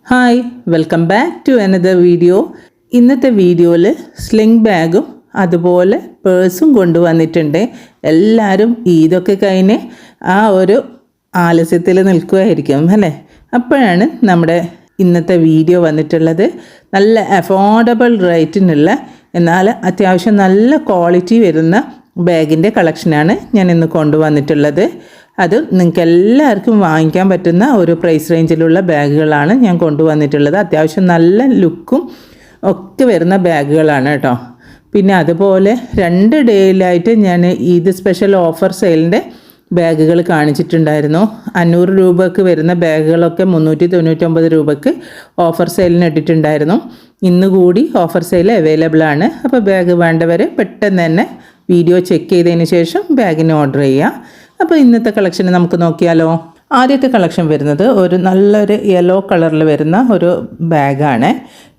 Hi welcome back to another video. ഇന്നത്തെ വീഡിയോയിൽ sling ബാഗും അതുപോലെ പേഴ്സും കൊണ്ടുവന്നിട്ടുണ്ട്. എല്ലാവരും ഈദൊക്കെ കഴിഞ്ഞ് ആ ഒരു ആലസ്യത്തിൽ നിൽക്കുകയായിരിക്കും അല്ലേ? അപ്പോഴാണ് നമ്മുടെ ഇന്നത്തെ വീഡിയോ വന്നിട്ടുള്ളത്. നല്ല അഫോർഡബിൾ റേറ്റിനുള്ള എന്നാൽ അത്യാവശ്യം നല്ല ക്വാളിറ്റി വരുന്ന ബാഗിൻ്റെ കളക്ഷനാണ് ഞാൻ ഇന്ന് കൊണ്ടുവന്നിട്ടുള്ളത്. അത് നിങ്ങൾക്ക് എല്ലാവർക്കും വാങ്ങിക്കാൻ പറ്റുന്ന ഒരു പ്രൈസ് റേഞ്ചിലുള്ള ബാഗുകളാണ് ഞാൻ കൊണ്ടുവന്നിട്ടുള്ളത്. അത്യാവശ്യം നല്ല ലുക്കും ഒക്കെ വരുന്ന ബാഗുകളാണ് കേട്ടോ. പിന്നെ അതുപോലെ 2 ഡേയിലായിട്ട് ഞാൻ ഈദ് സ്പെഷ്യൽ ഓഫർ സെയിലിൻ്റെ ബാഗുകൾ കാണിച്ചിട്ടുണ്ടായിരുന്നു. 500 രൂപയ്ക്ക് വരുന്ന ബാഗുകളൊക്കെ 399 രൂപയ്ക്ക് ഓഫർ സെയിലിന് ഇട്ടിട്ടുണ്ടായിരുന്നു. ഇന്ന് കൂടി ഓഫർ സെയിൽ അവൈലബിൾ ആണ്. അപ്പോൾ ബാഗ് വേണ്ടവർ പെട്ടെന്ന് തന്നെ വീഡിയോ ചെക്ക് ചെയ്തതിന് ശേഷം ബാഗിന് ഓർഡർ ചെയ്യുക. അപ്പോൾ ഇന്നത്തെ കളക്ഷൻ നമുക്ക് നോക്കിയാലോ. ആദ്യത്തെ കളക്ഷൻ വരുന്നത് ഒരു നല്ലൊരു യെല്ലോ കളറിൽ വരുന്ന ഒരു ബാഗാണ്.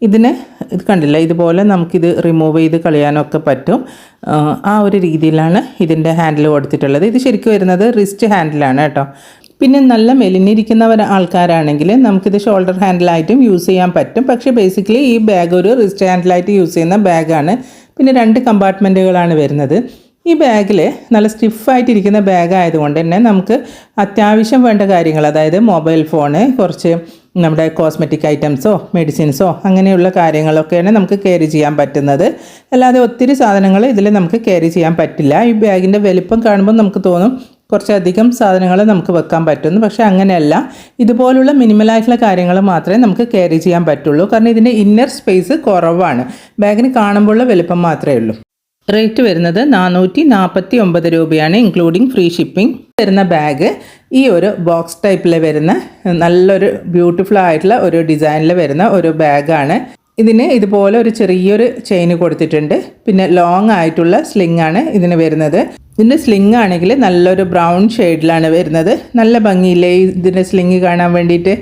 ഇത് കണ്ടില്ല, ഇതുപോലെ നമുക്കിത് റിമൂവ് ചെയ്ത് കളയാനൊക്കെ പറ്റും. ആ ഒരു രീതിയിലാണ് ഇതിൻ്റെ ഹാൻഡിൽ കൊടുത്തിട്ടുള്ളത്. ഇത് ശരിക്കും വരുന്നത് റിസ്റ്റ് ഹാൻഡിലാണ് കേട്ടോ. പിന്നെ നല്ല മെലിഞ്ഞിരിക്കുന്ന ആൾക്കാരാണെങ്കിൽ നമുക്കിത് ഷോൾഡർ ഹാൻഡിലായിട്ടും യൂസ് ചെയ്യാൻ പറ്റും. പക്ഷേ ബേസിക്കലി ഈ ബാഗ് ഒരു റിസ്റ്റ് ഹാൻഡിലായിട്ട് യൂസ് ചെയ്യുന്ന ബാഗാണ്. പിന്നെ 2 കമ്പാർട്ട്മെൻറ്റുകളാണ് വരുന്നത്. ഈ ബാഗിൽ നല്ല സ്റ്റിഫായിട്ടിരിക്കുന്ന ബാഗ് ആയതുകൊണ്ട് തന്നെ നമുക്ക് അത്യാവശ്യം വേണ്ട കാര്യങ്ങൾ, അതായത് മൊബൈൽ ഫോണ്, കുറച്ച് നമ്മുടെ കോസ്മെറ്റിക് ഐറ്റംസോ മെഡിസിൻസോ അങ്ങനെയുള്ള കാര്യങ്ങളൊക്കെയാണ് നമുക്ക് ക്യാരി ചെയ്യാൻ പറ്റുന്നത്. അല്ലാതെ ഒത്തിരി സാധനങ്ങൾ ഇതിൽ നമുക്ക് ക്യാരി ചെയ്യാൻ പറ്റില്ല. ഈ ബാഗിൻ്റെ വലിപ്പം കാണുമ്പോൾ നമുക്ക് തോന്നും കുറച്ചധികം സാധനങ്ങൾ നമുക്ക് വെക്കാൻ പറ്റുന്നു. പക്ഷേ അങ്ങനെയല്ല. ഇതുപോലുള്ള മിനിമലായിട്ടുള്ള കാര്യങ്ങൾ മാത്രമേ നമുക്ക് ക്യാരി ചെയ്യാൻ പറ്റുള്ളൂ. കാരണം ഇതിൻ്റെ ഇന്നർ സ്പേസ് കുറവാണ്. ബാഗിന് കാണുമ്പോഴുള്ള വലിപ്പം മാത്രമേ ഉള്ളൂ. റേറ്റ് വരുന്നത് 449 രൂപയാണ്, ഇൻക്ലൂഡിങ് ഫ്രീ ഷിപ്പിംഗ്. വരുന്ന ബാഗ് ഈ ഒരു ബോക്സ് ടൈപ്പിൽ വരുന്ന നല്ലൊരു ബ്യൂട്ടിഫുൾ ആയിട്ടുള്ള ഒരു ഡിസൈനിൽ വരുന്ന ഒരു ബാഗാണ്. ഇതിന് ഇതുപോലെ ഒരു ചെറിയൊരു ചെയിൻ കൊടുത്തിട്ടുണ്ട്. പിന്നെ ലോങ് ആയിട്ടുള്ള സ്ലിംഗ് ആണ് ഇതിന് വരുന്നത്. ഇതിൻ്റെ സ്ലിംഗ് ആണെങ്കിൽ നല്ലൊരു ബ്രൗൺ ഷെയ്ഡിലാണ് വരുന്നത്. നല്ല ഭംഗിയില്ലേ ഇതിൻ്റെ സ്ലിംഗ് കാണാൻ വേണ്ടിയിട്ട്.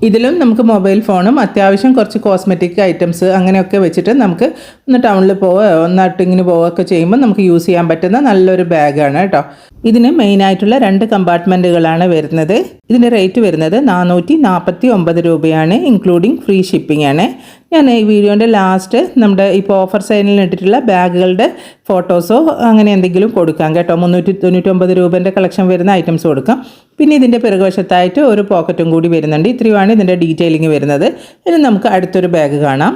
ഇതിലും നമുക്ക് മൊബൈൽ ഫോണും അത്യാവശ്യം കുറച്ച് കോസ്മെറ്റിക് ഐറ്റംസ് അങ്ങനെയൊക്കെ വെച്ചിട്ട് നമുക്ക് ഒന്ന് ടൗണിൽ പോവുകയോ ഒന്ന് ഔട്ടിങ്ങിന് പോവുകയൊക്കെ ചെയ്യുമ്പോൾ നമുക്ക് യൂസ് ചെയ്യാൻ പറ്റുന്ന നല്ലൊരു ബാഗാണ് കേട്ടോ. ഇതിന് മെയിനായിട്ടുള്ള 2 കമ്പാർട്ട്മെൻറ്റുകളാണ് വരുന്നത്. ഇതിൻ്റെ റേറ്റ് വരുന്നത് 449 രൂപയാണ്, ഇൻക്ലൂഡിങ് ഫ്രീ ഷിപ്പിംഗ് ആണ്. ഞാൻ ഈ വീഡിയോൻ്റെ ലാസ്റ്റ് നമ്മുടെ ഇപ്പോൾ ഓഫർ സൈനിൽ ഇട്ടിട്ടുള്ള ബാഗുകളുടെ ഫോട്ടോസോ അങ്ങനെ എന്തെങ്കിലും കൊടുക്കാം കേട്ടോ. 399 രൂപേൻ്റെ കളക്ഷൻ വരുന്ന ഐറ്റംസ് കൊടുക്കാം. പിന്നെ ഇതിൻ്റെ പിറകുവശത്തായിട്ട് ഒരു പോക്കറ്റും കൂടി വരുന്നുണ്ട്. ഇത്രയുമാണ് ഇതിൻ്റെ ഡീറ്റെയിലിംഗ് വരുന്നത്. ഇനി നമുക്ക് അടുത്തൊരു ബാഗ് കാണാം.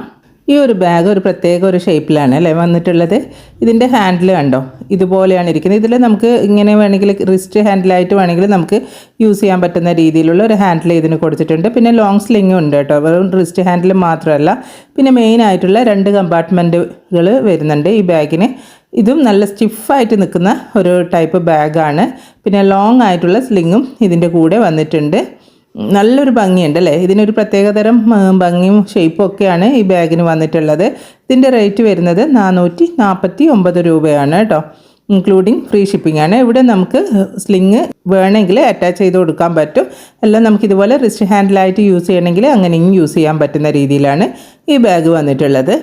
ഈ ഒരു ബാഗ് ഒരു പ്രത്യേക ഒരു ഷേപ്പിലാണ് അല്ലേ വന്നിട്ടുള്ളത്. ഇതിൻ്റെ ഹാൻഡിൽ കണ്ടോ, ഇതുപോലെയാണ് ഇരിക്കുന്നത്. ഇതിൽ നമുക്ക് ഇങ്ങനെ വേണമെങ്കിൽ റിസ്റ്റ് ഹാൻഡിലായിട്ട് വേണമെങ്കിൽ നമുക്ക് യൂസ് ചെയ്യാൻ പറ്റുന്ന രീതിയിലുള്ള ഒരു ഹാൻഡിൽ ഇതിന് കൊടുത്തിട്ടുണ്ട്. പിന്നെ ലോങ് സ്ലിങ്ങും ഉണ്ട് കേട്ടോ, വെറും റിസ്റ്റ് ഹാൻഡിൽ മാത്രമല്ല. പിന്നെ മെയിനായിട്ടുള്ള 2 കമ്പാർട്ട്മെൻറ്റുകൾ വരുന്നുണ്ട് ഈ ബാഗിന്. ഇതും നല്ല സ്റ്റിഫായിട്ട് നിൽക്കുന്ന ഒരു ടൈപ്പ് ബാഗാണ്. പിന്നെ ലോങ് ആയിട്ടുള്ള സ്ലിങ്ങും ഇതിൻ്റെ കൂടെ വന്നിട്ടുണ്ട്. നല്ലൊരു ഭംഗിയുണ്ട് അല്ലേ. ഇതിനൊരു പ്രത്യേകതരം ഭംഗിയും ഷേപ്പും ഒക്കെയാണ് ഈ ബാഗിന് വന്നിട്ടുള്ളത്. ഇതിൻ്റെ റേറ്റ് വരുന്നത് 449 രൂപയാണ് കേട്ടോ, ഇൻക്ലൂഡിങ് ഫ്രീ ഷിപ്പിംഗ് ആണ്. ഇവിടെ നമുക്ക് സ്ലിങ് വേണമെങ്കിൽ അറ്റാച്ച് ചെയ്ത് കൊടുക്കാൻ പറ്റും. എല്ലാം നമുക്കിതുപോലെ റിസ്റ്റ് ഹാൻഡിലായിട്ട് യൂസ് ചെയ്യണമെങ്കിൽ അങ്ങനെയും യൂസ് ചെയ്യാൻ പറ്റുന്ന രീതിയിലാണ് ഈ ബാഗ് വന്നിട്ടുള്ളത്.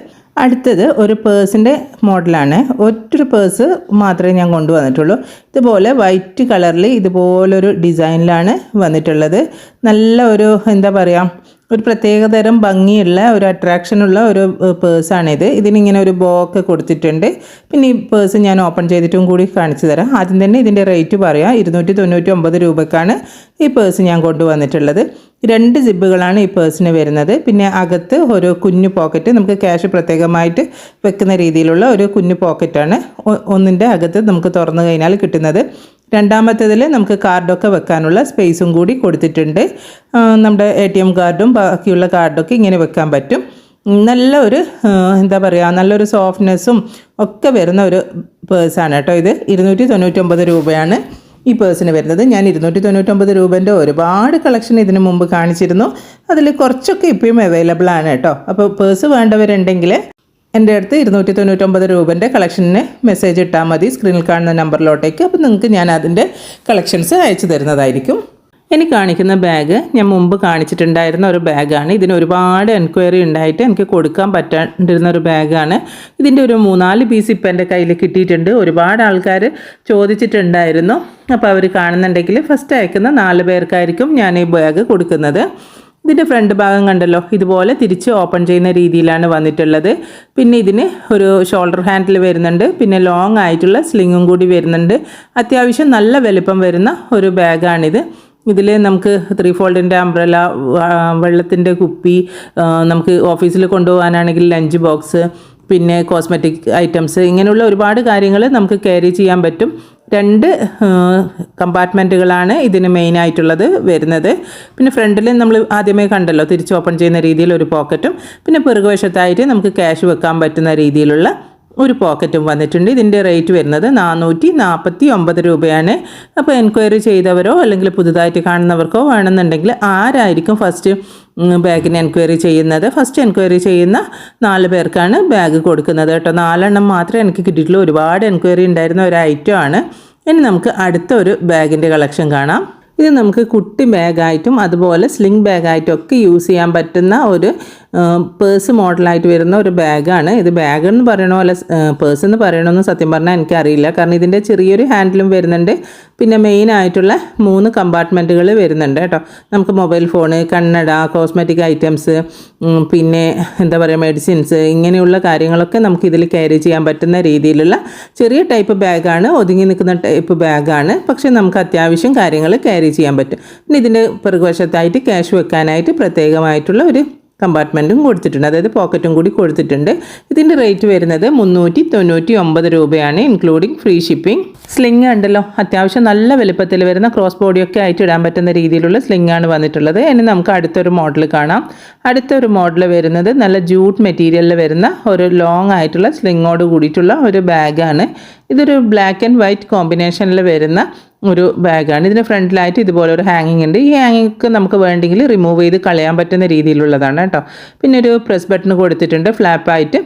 അടുത്തത് ഒരു പേഴ്സിൻ്റെ മോഡലാണ്. ഒറ്റൊരു പേഴ്സ് മാത്രമേ ഞാൻ കൊണ്ടുവന്നിട്ടുള്ളൂ. ഇതുപോലെ വൈറ്റ് കളറിൽ ഇതുപോലൊരു ഡിസൈനിലാണ് വന്നിട്ടുള്ളത്. നല്ല ഒരു എന്താ പറയുക, ഒരു പ്രത്യേകതരം ഭംഗിയുള്ള ഒരു അട്രാക്ഷനുള്ള ഒരു പേഴ്സാണിത്. ഇതിനിങ്ങനെ ഒരു ബോക്ക് കൊടുത്തിട്ടുണ്ട്. പിന്നെ ഈ പേഴ്സ് ഞാൻ ഓപ്പൺ ചെയ്തിട്ടും കൂടി കാണിച്ചു തരാം. ആദ്യം തന്നെ ഇതിൻ്റെ റേറ്റ് പറയാം. 299 രൂപയ്ക്കാണ് ഈ പേഴ്സ് ഞാൻ കൊണ്ടുവന്നിട്ടുള്ളത്. 2 സിബുകളാണ് ഈ പേഴ്സിന് വരുന്നത്. പിന്നെ അകത്ത് ഒരു കുഞ്ഞു പോക്കറ്റ്, നമുക്ക് ക്യാഷ് പ്രത്യേകമായിട്ട് വെക്കുന്ന രീതിയിലുള്ള ഒരു കുഞ്ഞു പോക്കറ്റാണ് ഒന്നിൻ്റെ അകത്ത് നമുക്ക് തുറന്നു കഴിഞ്ഞാൽ കിട്ടുന്നത്. രണ്ടാമത്തേതിൽ നമുക്ക് കാർഡൊക്കെ വെക്കാനുള്ള സ്പേസും കൂടി കൊടുത്തിട്ടുണ്ട്. നമ്മുടെ ATM കാർഡും ബാക്കിയുള്ള കാർഡൊക്കെ ഇങ്ങനെ വെക്കാൻ പറ്റും. നല്ല ഒരു എന്താ പറയുക, നല്ലൊരു സോഫ്റ്റ്നെസ്സും ഒക്കെ വരുന്ന ഒരു പേഴ്സാണ് കേട്ടോ ഇത്. 299 രൂപയാണ് ഈ പേഴ്സിന് വരുന്നത്. ഞാൻ 299 രൂപേൻ്റെ ഒരുപാട് കളക്ഷൻ ഇതിനു മുമ്പ് കാണിച്ചിരുന്നു. അതിൽ കുറച്ചൊക്കെ ഇപ്പോഴും അവൈലബിൾ ആണ് കേട്ടോ. അപ്പോൾ പേഴ്സ് വേണ്ടവരുണ്ടെങ്കിൽ എൻ്റെ അടുത്ത് 299 രൂപേൻ്റെ കളക്ഷന് മെസ്സേജ് ഇട്ടാൽ മതി സ്ക്രീനിൽ കാണുന്ന നമ്പറിലോട്ടേക്ക്. അപ്പോൾ നിങ്ങൾക്ക് ഞാൻ അതിൻ്റെ കളക്ഷൻസ് അയച്ചു തരുന്നതായിരിക്കും. ഇനി കാണിക്കുന്ന ബാഗ് ഞാൻ മുമ്പ് കാണിച്ചിട്ടുണ്ടായിരുന്ന ഒരു ബാഗാണ്. ഇതിന് ഒരുപാട് എൻക്വയറി ഉണ്ടായിട്ട് എനിക്ക് കൊടുക്കാൻ പറ്റാണ്ടിരുന്ന ഒരു ബാഗാണ്. ഇതിൻ്റെ ഒരു 3-4 പീസ് ഇപ്പം എൻ്റെ കയ്യിൽ കിട്ടിയിട്ടുണ്ട്. ഒരുപാട് ആൾക്കാർ ചോദിച്ചിട്ടുണ്ടായിരുന്നു. അപ്പോൾ അവർ കാണുന്നുണ്ടെങ്കിൽ ഫസ്റ്റ് അയക്കുന്ന 4 പേർക്കായിരിക്കും ഞാൻ ഈ ബാഗ് കൊടുക്കുന്നത്. ഇതിൻ്റെ ഫ്രണ്ട് ഭാഗം കണ്ടല്ലോ, ഇതുപോലെ തിരിച്ച് ഓപ്പൺ ചെയ്യുന്ന രീതിയിലാണ് വന്നിട്ടുള്ളത്. പിന്നെ ഇതിന് ഒരു ഷോൾഡർ ഹാൻഡിൽ വരുന്നുണ്ട്, പിന്നെ ലോങ് ആയിട്ടുള്ള സ്ലിങ്ങും കൂടി വരുന്നുണ്ട്. അത്യാവശ്യം നല്ല വലിപ്പം വരുന്ന ഒരു ബാഗാണിത്. ഇതിൽ നമുക്ക് 3 ഫോൾഡിൻ്റെ അംബ്രല, വെള്ളത്തിൻ്റെ കുപ്പി, നമുക്ക് ഓഫീസിൽ കൊണ്ടുപോകാനാണെങ്കിൽ ലഞ്ച് ബോക്സ്, പിന്നെ കോസ്മെറ്റിക് ഐറ്റംസ്, ഇങ്ങനെയുള്ള ഒരുപാട് കാര്യങ്ങൾ നമുക്ക് ക്യാരി ചെയ്യാൻ പറ്റും. 2 കമ്പാർട്ട്മെൻറ്റുകളാണ് ഇതിന് മെയിനായിട്ടുള്ളത് വരുന്നത്. പിന്നെ ഫ്രണ്ടിൽ നമ്മൾ ആദ്യമേ കണ്ടല്ലോ തിരിച്ച് ഓപ്പൺ ചെയ്യുന്ന രീതിയിൽ ഒരു പോക്കറ്റും, പിന്നെ പിറകുവശത്തായിട്ട് നമുക്ക് ക്യാഷ് വെക്കാൻ പറ്റുന്ന രീതിയിലുള്ള ഒരു പോക്കറ്റും വന്നിട്ടുണ്ട്. ഇതിൻ്റെ റേറ്റ് വരുന്നത് 449 രൂപയാണ്. അപ്പോൾ എൻക്വയറി ചെയ്തവരോ അല്ലെങ്കിൽ പുതുതായിട്ട് കാണുന്നവർക്കോ വേണമെന്നുണ്ടെങ്കിൽ ആരായിരിക്കും ഫസ്റ്റ് ബാഗിന് എൻക്വയറി ചെയ്യുന്നത്? ഫസ്റ്റ് എൻക്വയറി ചെയ്യുന്ന 4 പേർക്കാണ് ബാഗ് കൊടുക്കുന്നത് കേട്ടോ. 4 എണ്ണം മാത്രമേ എനിക്ക് കിട്ടിയിട്ടുള്ളൂ. ഒരുപാട് എൻക്വയറി ഉണ്ടായിരുന്ന ഒരു ഐറ്റം ആണ്. ഇനി നമുക്ക് അടുത്ത ഒരു ബാഗിൻ്റെ കളക്ഷൻ കാണാം. ഇത് നമുക്ക് കുട്ടി ബാഗായിട്ടും അതുപോലെ സ്ലിംഗ് ബാഗായിട്ടും ഒക്കെ യൂസ് ചെയ്യാൻ പറ്റുന്ന ഒരു പേഴ്സ് മോഡലായിട്ട് വരുന്ന ഒരു ബാഗാണ്. ഇത് ബാഗ് എന്ന് പറയണോ അല്ല പേഴ്സ് എന്ന് പറയണമെന്ന് സത്യം പറഞ്ഞാൽ എനിക്കറിയില്ല. കാരണം ഇതിൻ്റെ ചെറിയൊരു ഹാൻഡിലും വരുന്നുണ്ട്, പിന്നെ മെയിൻ ആയിട്ടുള്ള 3 കമ്പാർട്ട്മെൻറ്റുകൾ വരുന്നുണ്ട് കേട്ടോ. നമുക്ക് മൊബൈൽ ഫോണ്, കണ്ണട, കോസ്മെറ്റിക് ഐറ്റംസ്, പിന്നെ എന്താ പറയുക മെഡിസിൻസ്, ഇങ്ങനെയുള്ള കാര്യങ്ങളൊക്കെ നമുക്ക് ഇതിൽ ക്യാരി ചെയ്യാൻ പറ്റുന്ന രീതിയിലുള്ള ചെറിയ ടൈപ്പ് ബാഗാണ്, ഒതുങ്ങി നിൽക്കുന്ന ടൈപ്പ് ബാഗാണ്. പക്ഷേ നമുക്ക് അത്യാവശ്യം കാര്യങ്ങൾ ക്യാരി ചെയ്യാൻ പറ്റും. പിന്നെ ഇതിൻ്റെ പിറകുവശത്തായിട്ട് ക്യാഷ് വെക്കാനായിട്ട് പ്രത്യേകമായിട്ടുള്ള ഒരു കമ്പാർട്ട്മെൻറ്റും കൊടുത്തിട്ടുണ്ട്, അതായത് പോക്കറ്റും കൂടി കൊടുത്തിട്ടുണ്ട്. ഇതിൻ്റെ റേറ്റ് വരുന്നത് 399 രൂപയാണ്, ഇൻക്ലൂഡിങ് ഫ്രീ ഷിപ്പിംഗ്. സ്ലിങ് ഉണ്ടല്ലോ, അത്യാവശ്യം നല്ല വലുപ്പത്തിൽ വരുന്ന ക്രോസ് ബോഡിയൊക്കെ ആയിട്ട് ഇടാൻ പറ്റുന്ന രീതിയിലുള്ള സ്ലിങ്ങാണ് വന്നിട്ടുള്ളത്. ഇനി നമുക്ക് അടുത്തൊരു മോഡൽ കാണാം. അടുത്തൊരു മോഡൽ വരുന്നത് നല്ല ജൂട്ട് മെറ്റീരിയലിൽ വരുന്ന ഒരു ലോങ് ആയിട്ടുള്ള സ്ലിങ്ങോട് കൂടിയിട്ടുള്ള ഒരു ബാഗാണ്. ഇതൊരു ബ്ലാക്ക് ആൻഡ് വൈറ്റ് കോമ്പിനേഷനിൽ വരുന്ന ഒരു ബാഗാണ്. ഇതിന് ഫ്രണ്ടിലായിട്ട് ഇതുപോലെ ഒരു ഹാങ്ങിങ് ഉണ്ട്. ഈ ഹാങ്ങിങ് നമുക്ക് വേണ്ടെങ്കിൽ റിമൂവ് ചെയ്ത് കളയാൻ പറ്റുന്ന രീതിയിലുള്ളതാണ് കേട്ടോ. പിന്നെ ഒരു പ്രസ് ബട്ടൺ കൊടുത്തിട്ടുണ്ട് ഫ്ലാപ്പായിട്ട്.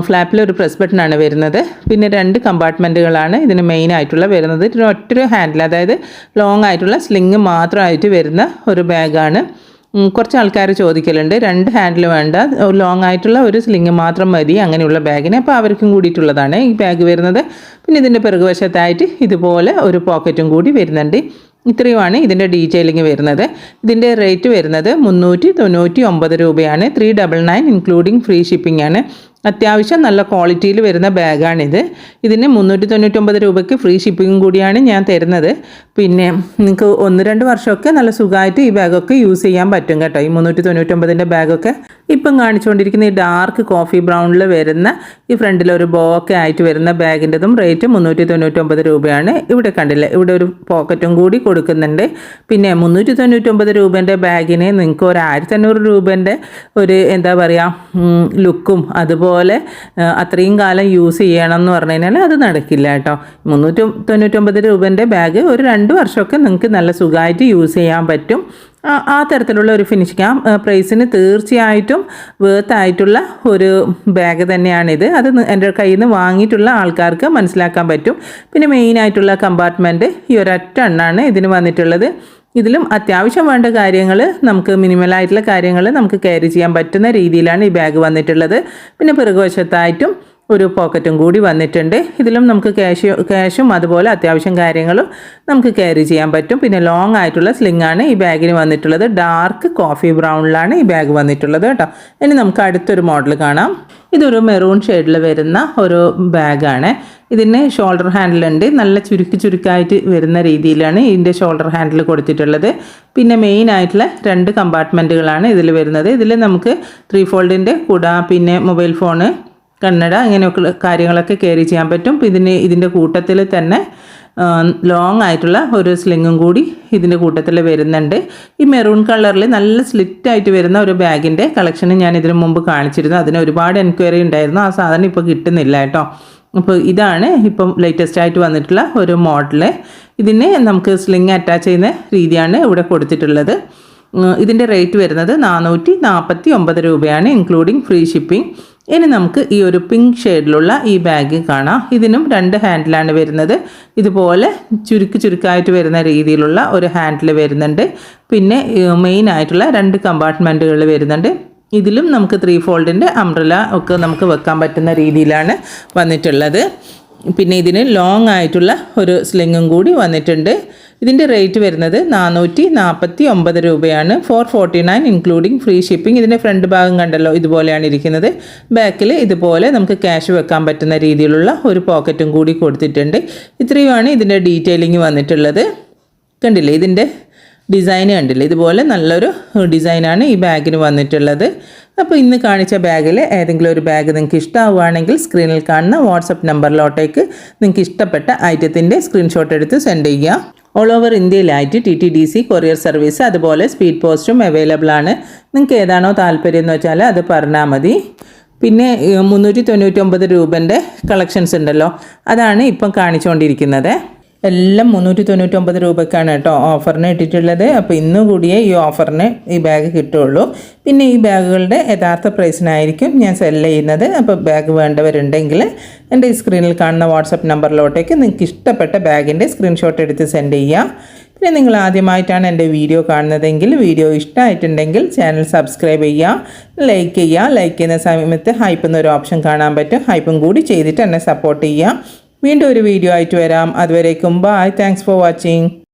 ഫ്ലാപ്പിൽ ഒരു പ്രസ് ബട്ടണാണ് വരുന്നത്. പിന്നെ 2 കമ്പാർട്ട്മെൻറ്റുകളാണ് ഇതിന് മെയിൻ ആയിട്ടുള്ള വരുന്നത്. ഇതിന് ഒറ്റൊരു ഹാൻഡിൽ, അതായത് ലോങ് ആയിട്ടുള്ള സ്ലിങ് മാത്രമായിട്ട് വരുന്ന ഒരു ബാഗാണ്. കുറച്ച് ആൾക്കാർ ചോദിക്കലുണ്ട് 2 ഹാൻഡിൽ വേണ്ട, ലോങ് ആയിട്ടുള്ള ഒരു സ്ലിങ് മാത്രം മതി അങ്ങനെയുള്ള ബാഗിന്. അപ്പോൾ അവർക്കും കൂടിയിട്ടുള്ളതാണ് ഈ ബാഗ് വരുന്നത്. പിന്നെ ഇതിൻ്റെ പിറകുവശത്തായിട്ട് ഇതുപോലെ ഒരു പോക്കറ്റും കൂടി വരുന്നുണ്ട്. ഇത്രയുമാണ് ഇതിൻ്റെ ഡീറ്റെയിലിംഗ് വരുന്നത്. ഇതിൻ്റെ റേറ്റ് വരുന്നത് 399 രൂപയാണ്. 399 ഇൻക്ലൂഡിങ് ഫ്രീ ഷിപ്പിംഗ് ആണ്. അത്യാവശ്യം നല്ല ക്വാളിറ്റിയിൽ വരുന്ന ബാഗാണിത്. ഇതിന് 399 രൂപയ്ക്ക് ഫ്രീ ഷിപ്പിങ്ങും കൂടിയാണ് ഞാൻ തരുന്നത്. പിന്നെ നിങ്ങൾക്ക് 1-2 വർഷമൊക്കെ നല്ല സുഖമായിട്ട് ഈ ബാഗൊക്കെ യൂസ് ചെയ്യാൻ പറ്റും കേട്ടോ. ഈ 399ൻ്റെ ബാഗൊക്കെ ഇപ്പം കാണിച്ചുകൊണ്ടിരിക്കുന്ന ഈ ഡാർക്ക് കോഫി ബ്രൗണിൽ വരുന്ന ഈ ഫ്രണ്ടിൽ ഒരു ബോ ഒക്കെ ആയിട്ട് വരുന്ന ബാഗിൻ്റെതും റേറ്റ് 399 രൂപയാണ്. ഇവിടെ കണ്ടില്ലേ, ഇവിടെ ഒരു പോക്കറ്റും കൂടി കൊടുക്കുന്നുണ്ട്. പിന്നെ 399 രൂപേൻ്റെ ബാഗിന് നിങ്ങൾക്ക് ഒരു 1500 രൂപേൻ്റെ ഒരു എന്താ പറയുക ലുക്കും അതുപോലെ അത്രയും കാലം യൂസ് ചെയ്യണം എന്ന് പറഞ്ഞു കഴിഞ്ഞാൽ അത് നടക്കില്ല കേട്ടോ. 399 രൂപേൻ്റെ ബാഗ് ഒരു 2 വർഷമൊക്കെ നിങ്ങൾക്ക് നല്ല സുഖമായിട്ട് യൂസ് ചെയ്യാൻ പറ്റും. ആ തരത്തിലുള്ള ഒരു ഫിനിഷിങ് ആ പ്രൈസിന് തീർച്ചയായിട്ടും വേർത്തായിട്ടുള്ള ഒരു ബാഗ് തന്നെയാണിത്. അത് എൻ്റെ കയ്യിൽ നിന്ന് വാങ്ങിയിട്ടുള്ള ആൾക്കാർക്ക് മനസ്സിലാക്കാൻ പറ്റും. പിന്നെ മെയിനായിട്ടുള്ള കമ്പാർട്ട്മെൻറ്റ് ഈ ഒരൊറ്റ എണ്ണാണ് ഇതിന് വന്നിട്ടുള്ളത്. ഇതിലും അത്യാവശ്യം വേണ്ട കാര്യങ്ങൾ നമുക്ക് മിനിമലായിട്ടുള്ള കാര്യങ്ങൾ നമുക്ക് ക്യാരി ചെയ്യാൻ പറ്റുന്ന രീതിയിലാണ് ഈ ബാഗ് വന്നിട്ടുള്ളത്. പിന്നെ പിറകുവശത്തായിട്ടും ഒരു പോക്കറ്റും കൂടി വന്നിട്ടുണ്ട്. ഇതിലും നമുക്ക് ക്യാഷും അതുപോലെ അത്യാവശ്യം കാര്യങ്ങളും നമുക്ക് ക്യാരി ചെയ്യാൻ പറ്റും. പിന്നെ ലോങ് ആയിട്ടുള്ള സ്ലിങ്ങാണ് ഈ ബാഗിന് വന്നിട്ടുള്ളത്. ഡാർക്ക് കോഫി ബ്രൗണിലാണ് ഈ ബാഗ് വന്നിട്ടുള്ളത് കേട്ടോ. ഇനി നമുക്ക് അടുത്തൊരു മോഡൽ കാണാം. ഇതൊരു മെറൂൺ ഷെയ്ഡിൽ വരുന്ന ഒരു ബാഗാണ്. ഇതിന് ഷോൾഡർ ഹാൻഡിലുണ്ട്. നല്ല ചുരുക്കായിട്ട് വരുന്ന രീതിയിലാണ് ഇതിൻ്റെ ഷോൾഡർ ഹാൻഡിൽ കൊടുത്തിട്ടുള്ളത്. പിന്നെ മെയിൻ ആയിട്ടുള്ള 2 കമ്പാർട്ട്മെൻറ്റുകളാണ് ഇതിൽ വരുന്നത്. ഇതിൽ നമുക്ക് 3 ഫോൾഡിൻ്റെ കുട, പിന്നെ മൊബൈൽ ഫോണ്, കണ്ണട, ഇങ്ങനെയൊക്കെ കാര്യങ്ങളൊക്കെ ക്യാരി ചെയ്യാൻ പറ്റും. ഇതിൻ്റെ കൂട്ടത്തിൽ തന്നെ ലോങ് ആയിട്ടുള്ള ഒരു സ്ലിങ്ങും കൂടി ഇതിൻ്റെ കൂട്ടത്തിൽ വരുന്നുണ്ട്. ഈ മെറൂൺ കളറിൽ നല്ല സ്ലിറ്റായിട്ട് വരുന്ന ഒരു ബാഗിൻ്റെ കളക്ഷൻ ഞാൻ ഇതിനു മുമ്പ് കാണിച്ചിരുന്നു. അതിന് ഒരുപാട് എൻക്വയറി ഉണ്ടായിരുന്നു. ആ സാധനം ഇപ്പോൾ കിട്ടുന്നില്ല കേട്ടോ. അപ്പോൾ ഇതാണ് ഇപ്പം ലേറ്റസ്റ്റ് ആയിട്ട് വന്നിട്ടുള്ള ഒരു മോഡല്. ഇതിന് നമുക്ക് സ്ലിങ് അറ്റാച്ച് ചെയ്യുന്ന രീതിയാണ് ഇവിടെ കൊടുത്തിട്ടുള്ളത്. ഇതിൻ്റെ റേറ്റ് വരുന്നത് 449 രൂപയാണ്, ഇൻക്ലൂഡിങ് ഫ്രീ ഷിപ്പിംഗ്. ഇനി നമുക്ക് ഈ ഒരു പിങ്ക് ഷെയ്ഡിലുള്ള ഈ ബാഗ് കാണാം. ഇതിനും 2 ഹാൻഡിലാണ് വരുന്നത്. ഇതുപോലെ ചുരുക്കായിട്ട് വരുന്ന രീതിയിലുള്ള ഒരു ഹാൻഡിൽ വരുന്നുണ്ട്. പിന്നെ മെയിൻ ആയിട്ടുള്ള 2 കമ്പാർട്ട്മെൻറ്റുകൾ വരുന്നുണ്ട്. ഇതിലും നമുക്ക് 3 ഫോൾഡിൻ്റെ അംബ്രല ഒക്കെ നമുക്ക് വെക്കാൻ പറ്റുന്ന രീതിയിലാണ് വന്നിട്ടുള്ളത്. പിന്നെ ഇതിന് ലോങ് ആയിട്ടുള്ള ഒരു സ്ലിങ്ങും കൂടി വന്നിട്ടുണ്ട്. ഇതിൻ്റെ റേറ്റ് വരുന്നത് 449 രൂപയാണ്. 449 ഇൻക്ലൂഡിങ് ഫ്രീ ഷിപ്പിംഗ്. ഇതിൻ്റെ ഫ്രണ്ട് ഭാഗം കണ്ടല്ലോ, ഇതുപോലെയാണ് ഇരിക്കുന്നത്. ബാക്കിൽ ഇതുപോലെ നമുക്ക് ക്യാഷ് വെക്കാൻ പറ്റുന്ന രീതിയിലുള്ള ഒരു പോക്കറ്റും കൂടി കൊടുത്തിട്ടുണ്ട്. ഇത്രയുമാണ് ഇതിൻ്റെ ഡീറ്റെയിലിംഗ് വന്നിട്ടുള്ളത്. കണ്ടില്ലേ, ഇതിൻ്റെ ഡിസൈൻ കണ്ടില്ലേ, ഇതുപോലെ നല്ലൊരു ഡിസൈനാണ് ഈ ബാഗിന് വന്നിട്ടുള്ളത്. അപ്പോൾ ഇന്ന് കാണിച്ച ബാഗിൽ ഏതെങ്കിലും ഒരു ബാഗ് നിങ്ങൾക്ക് ഇഷ്ടമാവുകയാണെങ്കിൽ സ്ക്രീനിൽ കാണുന്ന വാട്സപ്പ് നമ്പറിലോട്ടേക്ക് നിങ്ങൾക്ക് ഇഷ്ടപ്പെട്ട ഐറ്റത്തിൻ്റെ സ്ക്രീൻഷോട്ട് എടുത്ത് സെൻഡ് ചെയ്യുക. ഓൾ ഓവർ ഇന്ത്യയിലായിട്ട് TTDC കൊറിയർ സർവീസ് അതുപോലെ സ്പീഡ് പോസ്റ്റും അവൈലബിൾ ആണ്. നിങ്ങൾക്ക് ഏതാണോ താല്പര്യം എന്ന് വെച്ചാൽ അത് പറഞ്ഞാൽ മതി. പിന്നെ 399 രൂപൻ്റെ കളക്ഷൻസ് ഉണ്ടല്ലോ, അതാണ് ഇപ്പം കാണിച്ചുകൊണ്ടിരിക്കുന്നത്. എല്ലാം 399 രൂപയ്ക്കാണ് കേട്ടോ ഓഫറിന് ഇട്ടിട്ടുള്ളത്. അപ്പോൾ ഇന്ന് കൂടിയേ ഈ ഓഫറിന് ഈ ബാഗ് കിട്ടുള്ളൂ. പിന്നെ ഈ ബാഗുകളുടെ യഥാർത്ഥ പ്രൈസിനായിരിക്കും ഞാൻ സെല്ല് ചെയ്യുന്നത്. അപ്പോൾ ബാഗ് വേണ്ടവരുണ്ടെങ്കിൽ എൻ്റെ ഈ സ്ക്രീനിൽ കാണുന്ന വാട്സപ്പ് നമ്പറിലോട്ടേക്ക് നിങ്ങൾക്ക് ഇഷ്ടപ്പെട്ട ബാഗിൻ്റെ സ്ക്രീൻഷോട്ട് എടുത്ത് സെൻഡ് ചെയ്യാം. പിന്നെ നിങ്ങൾ ആദ്യമായിട്ടാണ് എൻ്റെ വീഡിയോ കാണുന്നതെങ്കിൽ വീഡിയോ ഇഷ്ടമായിട്ടുണ്ടെങ്കിൽ ചാനൽ സബ്സ്ക്രൈബ് ചെയ്യുക, ലൈക്ക് ചെയ്യുക. ലൈക്ക് ചെയ്യുന്ന സമയത്ത് ഹൈപ്പ് എന്നൊരു ഓപ്ഷൻ കാണാൻ പറ്റും. ഹൈപ്പും കൂടി ചെയ്തിട്ട് എന്നെ സപ്പോർട്ട് ചെയ്യുക. വീണ്ടും ഒരു വീഡിയോ ആയിട്ട് വരാം. അതുവരേക്കും ബൈ. Thanks for watching.